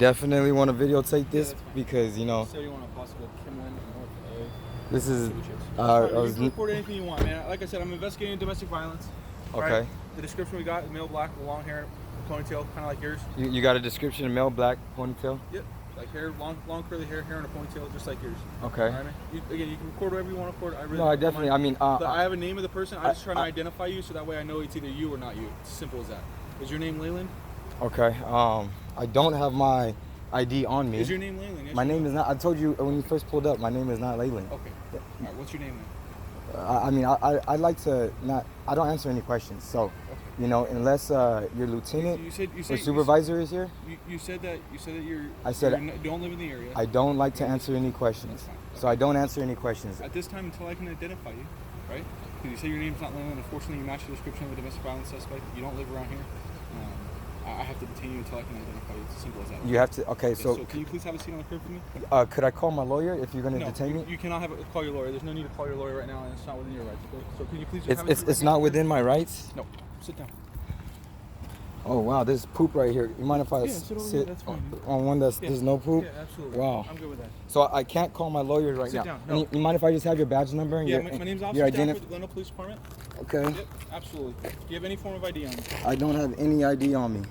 definitely want to videotape this because, you know, So you want a possible Kimlin North A. this is. You can record anything you want, man. Like I said, I'm investigating domestic violence. Okay. Right? The description we got: male, black, with long hair, ponytail, kind of like yours. You got a description of male, black, ponytail? Yep. Like hair, long curly hair in a ponytail, just like yours. Okay. All right, man. Again, you can record whatever you want to record. No, I definitely. I mean, I have a name of the person. I'm just trying to identify you, so that way I know it's either you or not you. It's as simple as that. Is your name Leyland? Okay. I don't have my ID on me. Is your name Leyland? Yes, my name is not. I told you when you first pulled up. My name is not Leyland. Okay. Yeah. All right. What's your name then? I like to not. I don't answer any questions. So, okay. You know, unless your lieutenant or supervisor is here. You said that you're. I said you don't live in the area. I don't like to answer any questions. So I don't answer any questions. At this time, until I can identify you, right? Because you say your name's not Leyland. Unfortunately, you match the description of a domestic violence suspect. You don't live around here. I have to detain you until I can identify you. It's as simple as that. You have to. Okay, so can you please have a seat on the curb for me? Could I call my lawyer if you're going to detain me? You cannot call your lawyer. There's no need to call your lawyer right now, and it's not within your rights. Okay? So can you please just have a seat? It's not within my rights? No. Sit down. Oh wow, there's poop right here. You mind if I sit on one that's there's no poop? Yeah, absolutely. Wow. I'm good with that. So I can't call my lawyer right now. Sit down. No. You mind if I just have your badge number and my name's Officer Stafford with the Glendale Police Department. Okay. Yep, absolutely. Do you have any form of ID on you? I don't have any ID on me.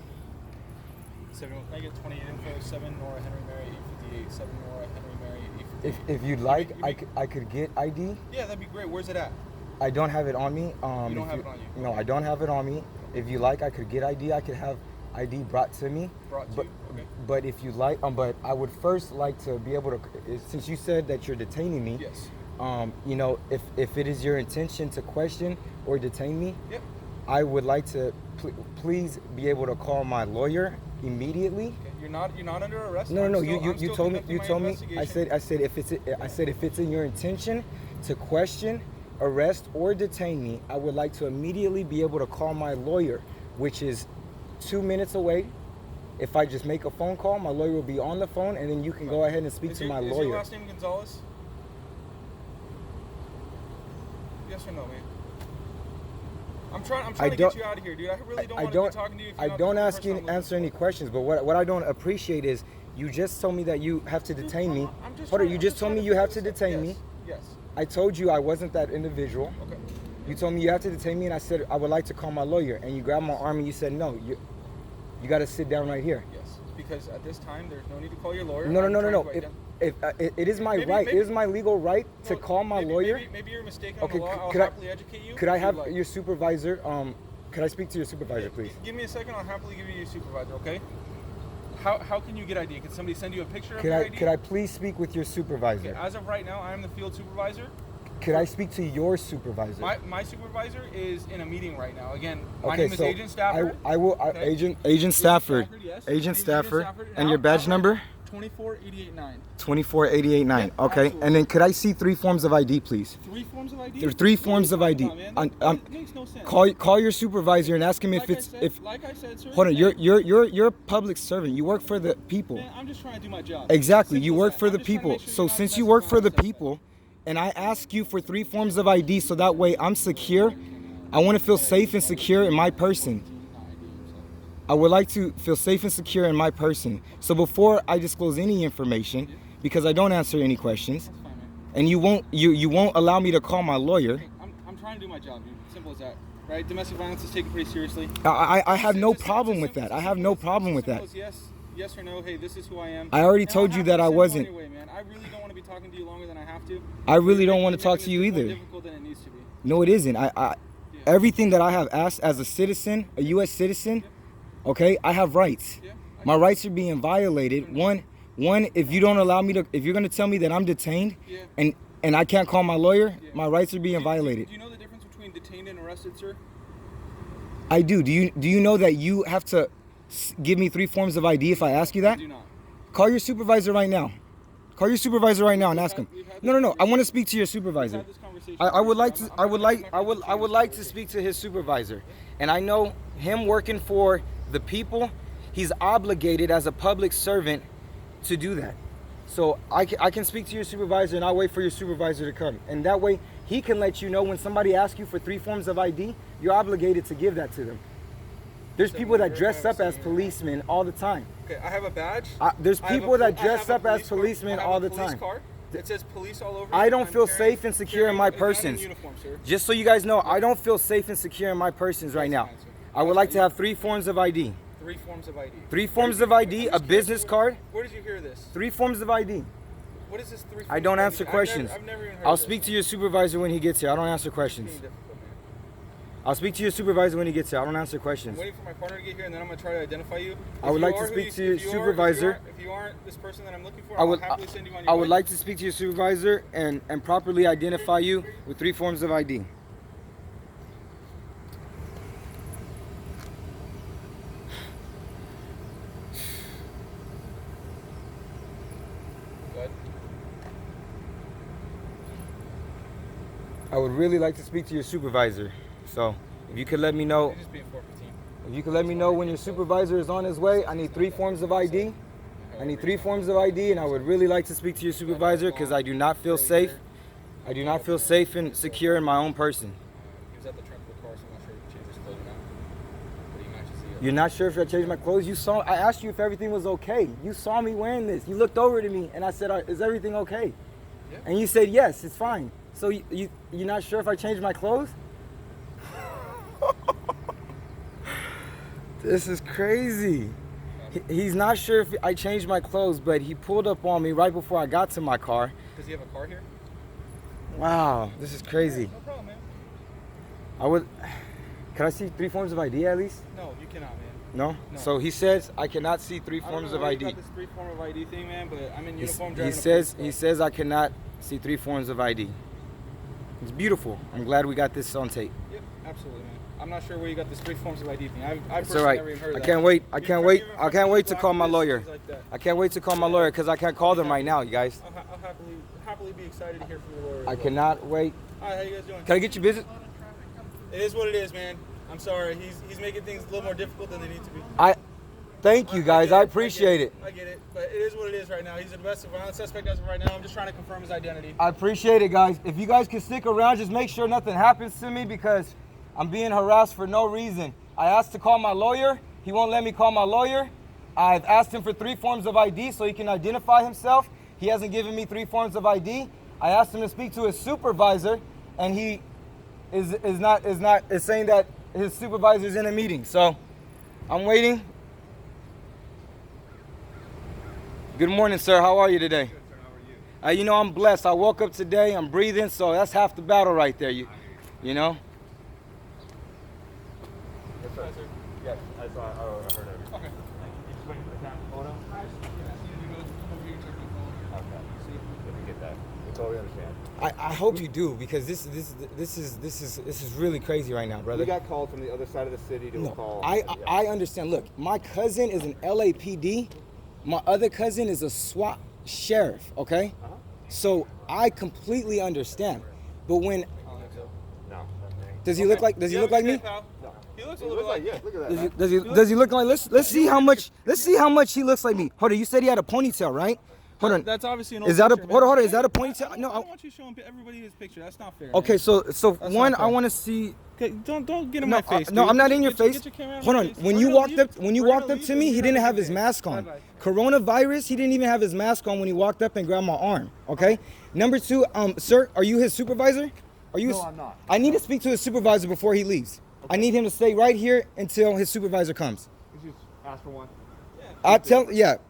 7, can I get 28 info, 7 Nora Henry Mary 858, 7 Nora Henry Mary 858. If you'd like, I could get ID. Yeah, that'd be great. Where's it at? I don't have it on me. You don't have it on you? No, I don't have it on me. If you like, I could get ID. I could have ID brought to me. Okay. But if you like, but I would first like to be able to, since you said that you're detaining me. Yes. You know, if it is your intention to question or detain me, yep. I would like to please be able to call my lawyer immediately. Okay. You're not under arrest. No. You told me. I said if it's in your intention to question, arrest, or detain me, I would like to immediately be able to call my lawyer, which is 2 minutes away. If I just make a phone call, my lawyer will be on the phone, and then you can go ahead and speak to my lawyer. Is your last name Gonzalez? Yes or no, man? I'm trying to get you out of here, dude. I really don't want to be talking to you. I don't answer any questions, but what I don't appreciate is you just told me that you have to detain me. Hold on, you just told me you have to detain me. Yes. I told you I wasn't that individual. Okay. You told me you have to detain me, and I said I would like to call my lawyer, and you grabbed my arm and you said no. You got to sit down right here. Yes, because at this time there's no need to call your lawyer. No. If it is my right, it is my legal right to call my lawyer. Maybe you're mistaken on the law. I'll happily educate you. Could I have your supervisor? Could I speak to your supervisor, please? Give me a second. I'll happily give you your supervisor. Okay. How can you get ID? Can somebody send you a picture of your ID? Could I please speak with your supervisor? Okay, as of right now, I am the field supervisor. Could I speak to your supervisor? My supervisor is in a meeting right now. Again, my name is Agent Stafford. I will. Okay. Agent Stafford. Yes. Agent Stafford. And your badge number? 24889. 24889. Yeah, okay. Absolutely. And then could I see 3 forms of ID, please? 3 forms of ID? There are 3 forms of ID. It makes no sense. Call your supervisor and ask him if Like I said, sir. Hold on. You're a public servant. You work for the people. Man, I'm just trying to do my job. Exactly. You work for the people. So since you work for the people, and I ask you for 3 forms of ID so that way I'm secure, I want to feel safe and secure in my person. I would like to feel safe and secure in my person. So before I disclose any information, because I don't answer any questions, and you won't allow me to call my lawyer. I'm trying to do my job, dude. Simple as that. Right? Domestic violence is taken pretty seriously. I have no problem with that. I have no problem with that. Yes or no, hey, this is who I am. I already told you that I wasn't. Anyway, man. I really don't want to be talking to you longer than I have to. I really don't want to talk to you either. More difficult than it needs to be. No, it isn't. Everything that I have asked as a citizen, a U.S. citizen, okay, I have rights. My rights are being violated. One, if you don't allow me to, if you're going to tell me that I'm detained and I can't call my lawyer, my rights are being violated. Do you know the difference between detained and arrested, sir? I do. Do you know that you have to give me 3 forms of ID if I ask you that? I do not. Call your supervisor right now. Call your supervisor right now and ask him. No. I want to speak to your supervisor. I would like to speak to his supervisor. And I know him working for the people, he's obligated as a public servant to do that. So I can speak to your supervisor, and I'll wait for your supervisor to come. And that way he can let you know when somebody asks you for 3 forms of ID, you're obligated to give that to them. There's people that dress up as policemen all the time. Okay, I have a badge. There's people that dress up as policemen all the time. It says police all over. I don't feel safe and secure in my persons. Just so you guys know, I don't feel safe and secure in my persons right now. I would like to have 3 forms of ID. 3 forms of ID. 3 forms of ID, a business card. Where did you hear this? 3 forms of ID. What is this 3 forms I don't of answer ID? questions. I've never even heard I'll of this. speak to your supervisor when he gets here. I don't answer questions. I'll speak to your supervisor when he gets here. I don't answer questions. I'm waiting for my partner to get here, and then I'm going to try to identify you. I would like to speak to your supervisor. If you aren't this person that I'm looking for, I would, I'll happily send you on your I way. would like to speak to your supervisor and properly identify you with 3 forms of ID. Go ahead. I would really like to speak to your supervisor. So if you could let me know. You're just being 415. If you could let me know when your supervisor is on his way. I need 3 forms of ID. I need 3 forms of ID, and I would really like to speak to your supervisor because I do not feel safe. I do not feel safe and secure in my own person. He was at the trunk of the car, so I'm not sure if he changed his clothes or not. But he matches the You're not sure if I changed my clothes? I asked you if everything was okay. You saw me wearing this. You looked over to me, and I said, is everything okay? Yeah. And you said, yes, it's fine. So you're not sure if I changed my clothes? This is crazy. He's not sure if I changed my clothes, but he pulled up on me right before I got to my car. Does he have a car here? Wow, this is crazy. No problem, man. Could I see 3 forms of ID at least? No, you cannot, man. No? No. So he says I cannot see 3 forms of I ID. don't know where you got this 3 form of ID thing, man, but I'm in uniform He driving says I cannot see 3 forms of ID. It's beautiful. I'm glad we got this on tape. Yep, absolutely, man. I'm not sure where you got this 3 forms of ID thing. I It's personally all right. never even heard of I that. can't wait. I Even can't for- wait. even I for can't wait to people call my activists, lawyer. things like that. I can't wait to call my lawyer because I can't call them right now, you guys. I'll happily be excited to hear from the lawyer. I as well. cannot wait. All right, how you guys doing? Can I get your business? It is what it is, man. I'm sorry. He's making things a little more difficult than they need to be. Thank you guys. I appreciate it. I get it, but it is what it is right now. He's a domestic violence suspect as of right now. I'm just trying to confirm his identity. I appreciate it, guys. If you guys can stick around, just make sure nothing happens to me because I'm being harassed for no reason. I asked to call my lawyer. He won't let me call my lawyer. I've asked him for 3 forms of ID so he can identify himself. He hasn't given me 3 forms of ID. I asked him to speak to his supervisor, and he is saying that his supervisor is in a meeting. So I'm waiting. Good morning, sir. How are you today? Good, sir. How are you? You know, I'm blessed. I woke up today. I'm breathing, so that's half the battle right there. You know. Yes, sir. Yes, I heard of it. Okay. You just waiting for the camera photo? Okay. Let me get that. We totally understand. I hope you do because this is really crazy right now, brother. We got called from the other side of the city to a call. I understand. Look, my cousin is an LAPD. My other cousin is a SWAT sheriff. Okay, so I completely understand. But when No. does he look like? Does he look like me? No. He looks a It little looks like, bit yeah, look at that. Does he look like? Let's see how much. Let's see how much he looks like me. Hold on, you said he had a ponytail, right? Hold on. That's obviously an old Is that a picture, hold on? man. Hold on. Is that a I ponytail? No. don't want you showing everybody his picture. That's not fair. Okay, man. so That's one, not I fair. want to see. Okay, don't get in No, my face. no, dude. I'm not in your Get face. get your camera out Hold of on. my face. When We're you gonna walked leave- up, when you we're walked gonna up leave to this me, he here didn't on have the his day. mask on. Bye-bye. Coronavirus, he didn't even have his mask on when he walked up and grabbed my arm. Okay. Number 2, sir, are you his supervisor? Are you? No, I'm not. I need to speak to his supervisor before he leaves. I need him to stay right here until his supervisor comes. You just ask for one.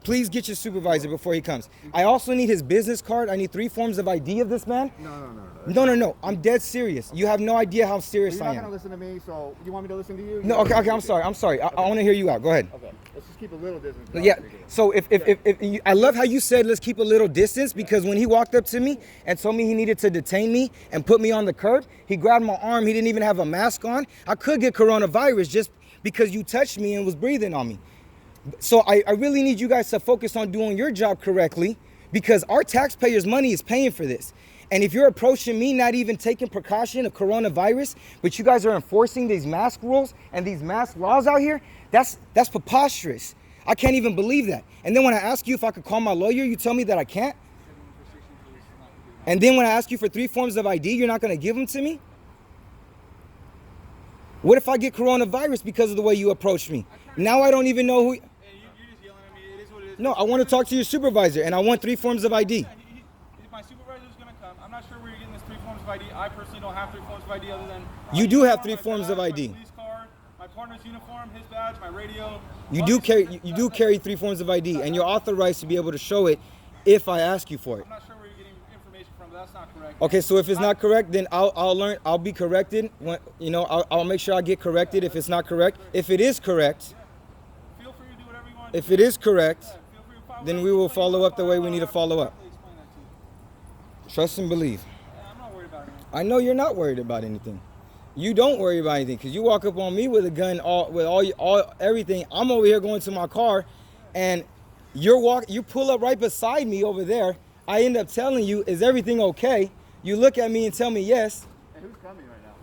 Please get your supervisor before he comes. I also need his business card. I need 3 forms of ID of this man. No. I'm dead serious. You have no idea how serious You're I not gonna am. listen to me, so you want me to listen to you? No, okay, I'm sorry. I want to hear you out. Go ahead. Okay, let's just keep a little distance. Yeah. So if you, I love how you said let's keep a little distance because when he walked up to me and told me he needed to detain me and put me on the curb, he grabbed my arm. He didn't even have a mask on. I could get coronavirus just because you touched me and was breathing on me. So I really need you guys to focus on doing your job correctly because our taxpayers' money is paying for this. And if you're approaching me not even taking precaution of coronavirus, but you guys are enforcing these mask rules and these mask laws out here, that's preposterous. I can't even believe that. And then when I ask you if I could call my lawyer, you tell me that I can't? And then when I ask you for 3 forms of ID, you're not going to give them to me? What if I get coronavirus because of the way you approached me? Now I don't even know who. And you're just yelling at me. It is what it is. No, I want to talk to your supervisor, and I want 3 forms of ID. Yeah, my supervisor's gonna come. I'm not sure where you're getting this 3 forms of ID. I personally don't have 3 forms of ID other than You do have 3 my forms of badge, ID. My police card, my partner's uniform, his badge, my radio. You do carry 3 forms of ID, and you're authorized to be able to show it if I ask you for it. I'm not sure where you're getting information from, but that's not correct. Okay, so if it's not correct, then I'll learn. I'll be corrected. When, I'll make sure I get corrected if it's not correct. If it is correct, Feel free to do whatever you want to if do. it is correct, Feel free to follow then up. we will follow up the way we need to follow up. Explain that to you. Trust and believe. I'm not worried about anything. I know you're not worried about anything. You don't worry about anything because you walk up on me with a gun, everything. I'm over here going to my car, and you pull up right beside me over there. I end up telling you, "Is everything okay?" You look at me and tell me yes. And who's coming right now?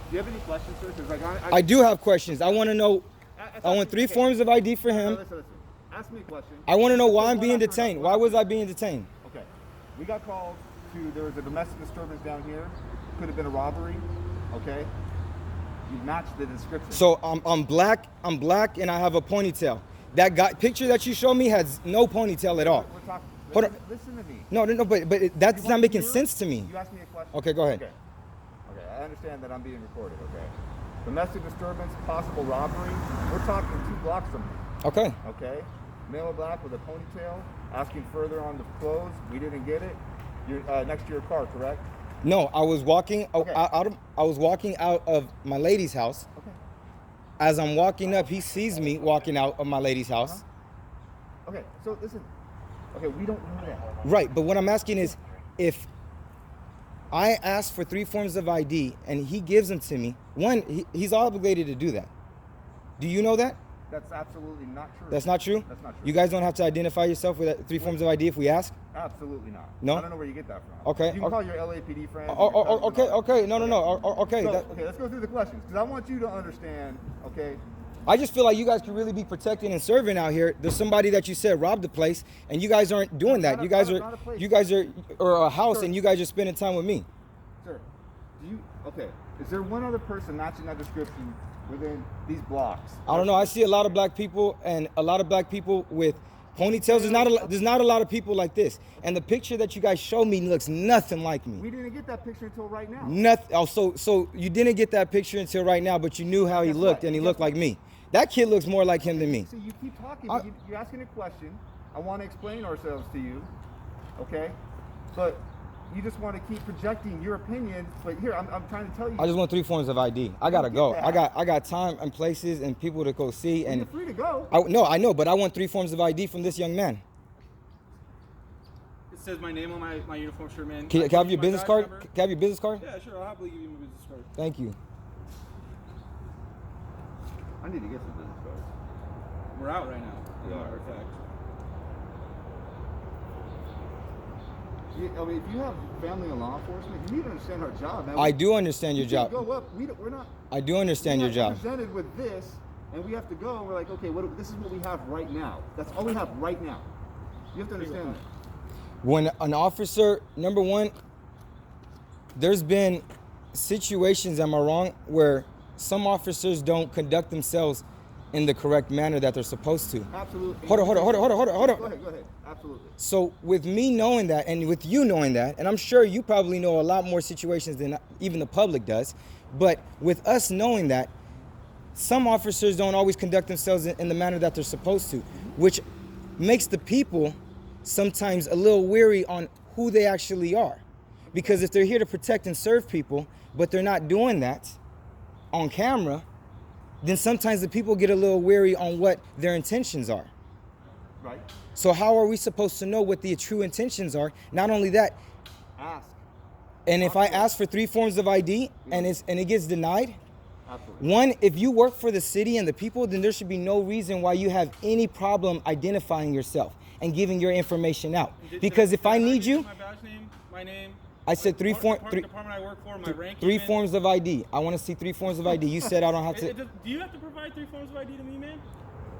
Do you have any questions, sir? 'Cause, like, I do have questions. I want to know. I want 3 okay. forms of ID for No, him. listen. Ask me a question. I want to know why I'm One being after detained. another. Why was I being detained? Okay. We got called to, there was a domestic disturbance down here. Could have been a robbery. Okay. You matched the description. So I'm black, and I have a ponytail. That picture that you showed me has no ponytail at all. We're talking. Hold on. Listen to me. No, but that's You not want making to hear? sense to me. You asked me a question. Okay, go ahead. Okay, I understand that I'm being recorded, okay? Domestic disturbance, possible robbery. We're talking 2 blocks from me, Okay. okay? Male black with a ponytail, asking further on the clothes. We didn't get it. You're next to your car, correct? No, I was walking Okay. I was walking out of my lady's house. Okay. As I'm walking up, he sees me walking out of my lady's house. Okay, so listen. Okay, we don't know that. Right, but what I'm asking is, if I ask for 3 forms of ID and he gives them to me, he's obligated to do that. Do you know that? That's absolutely not true. That's not true? That's not true. You guys don't have to identify yourself with 3 forms of ID if we ask? Absolutely not. No? I don't know where you get that from. Okay, You can okay. call your LAPD friends. Okay. No. Okay. So, okay, let's go through the questions because I want you to understand. Okay. I just feel like you guys can really be protecting and serving out here. There's somebody that you said robbed the place, and you guys aren't doing that. Not a- You guys not a are, place. you guys are, or a house, Sir. and you guys are spending time with me. Sir, okay, is there one other person matching that description within these blocks? I don't know. I see a lot of black people, and a lot of black people with ponytails. There's not a lot of people like this. And the picture that you guys showed me looks nothing like me. We didn't get that picture until right now. Nothing. Oh, so you didn't get that picture until right now, but you knew how he Guess looked, what? and he Guess looked what? like me. That kid looks more like him than me. See, you keep talking, but you're asking a question. I want to explain ourselves to you, okay? But you just want to keep projecting your opinion. But here, I'm trying to tell you. I just want 3 forms of ID. I gotta get go. that. I got time and places and people to go see. Well, And you're free to go. No, I know, but I want 3 forms of ID from this young man. It says my name on my uniform shirt, man. Can I have your my business badge card? number? Can I have your business card? Yeah, sure. I'll happily give you my business card. Thank you. I need to get some business cards. We're out right now, as a Yeah. matter of fact. I mean, if you have family in law enforcement, you need to understand our job, man. I do understand your We can't job. Go up. We're not. I do understand we're your not job. Presented with this, and we have to go. And we're like, okay, this is what we have right now. That's all we have right now. You have to understand that. When an officer, number one, there's been situations, am I wrong, where some officers don't conduct themselves in the correct manner that they're supposed to. Absolutely. Hold on. Go ahead. Absolutely. So with me knowing that, and with you knowing that, and I'm sure you probably know a lot more situations than even the public does, but with us knowing that, some officers don't always conduct themselves in the manner that they're supposed to, which makes the people sometimes a little weary on who they actually are. Because if they're here to protect and serve people, but they're not doing that on camera, then sometimes the people get a little weary on what their intentions are. Right. So how are we supposed to know what the true intentions are? Not only that, Ask. and if I ask for 3 forms of ID and it gets denied, Absolutely. one, if you work for the city and the people, then there should be no reason why you have any problem identifying yourself and giving your information out. Because if I need you, My badge name, my name. I said 3 department I work for, my rank. 3 even. forms of ID. I want to see 3 forms of ID. You said I don't have to. Do you have to provide 3 forms of ID to me, man?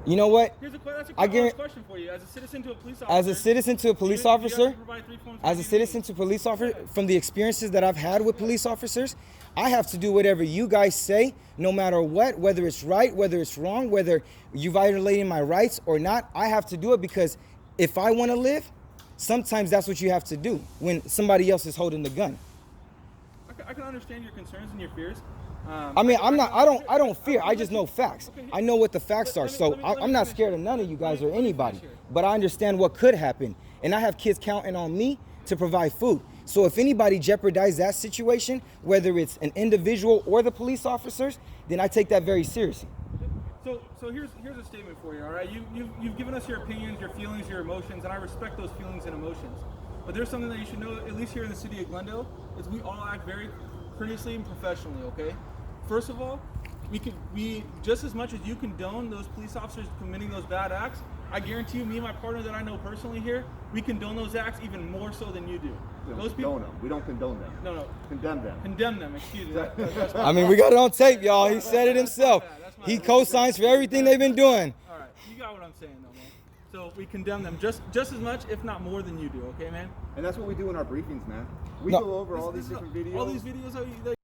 You know what? That's a I guarantee. question for you. As a citizen to a police officer. As a citizen to a police you have to officer. provide 3 forms of As a ID. citizen to police officer, from the experiences that I've had with police officers, I have to do whatever you guys say, no matter what, whether it's right, whether it's wrong, whether you violating my rights or not. I have to do it because if I want to live, sometimes that's what you have to do when somebody else is holding the gun. I can understand your concerns and your fears. I mean, I don't fear. I just know facts. I know what the facts are. So I'm not scared of none of you guys or anybody. But I understand what could happen. And I have kids counting on me to provide food. So if anybody jeopardizes that situation, whether it's an individual or the police officers, then I take that very seriously. So here's a statement for you, all right? You've given us your opinions, your feelings, your emotions, and I respect those feelings and emotions. But there's something that you should know, at least here in the city of Glendale, is we all act very courteously and professionally, okay? First of all, we just as much as you condone those police officers committing those bad acts, I guarantee you, me and my partner that I know personally here, we condone those acts even more so than you do. Those people, condone them. We don't condone them. No. Condemn them. Condemn them, excuse me. I mean, we got it on tape, y'all. He said it himself. He co-signs for everything they've been doing. All right, you got what I'm saying, though, man. So we condemn them just as much, if not more than you do, okay, man? And that's what we do in our briefings, man. We go over all these different videos. All these videos that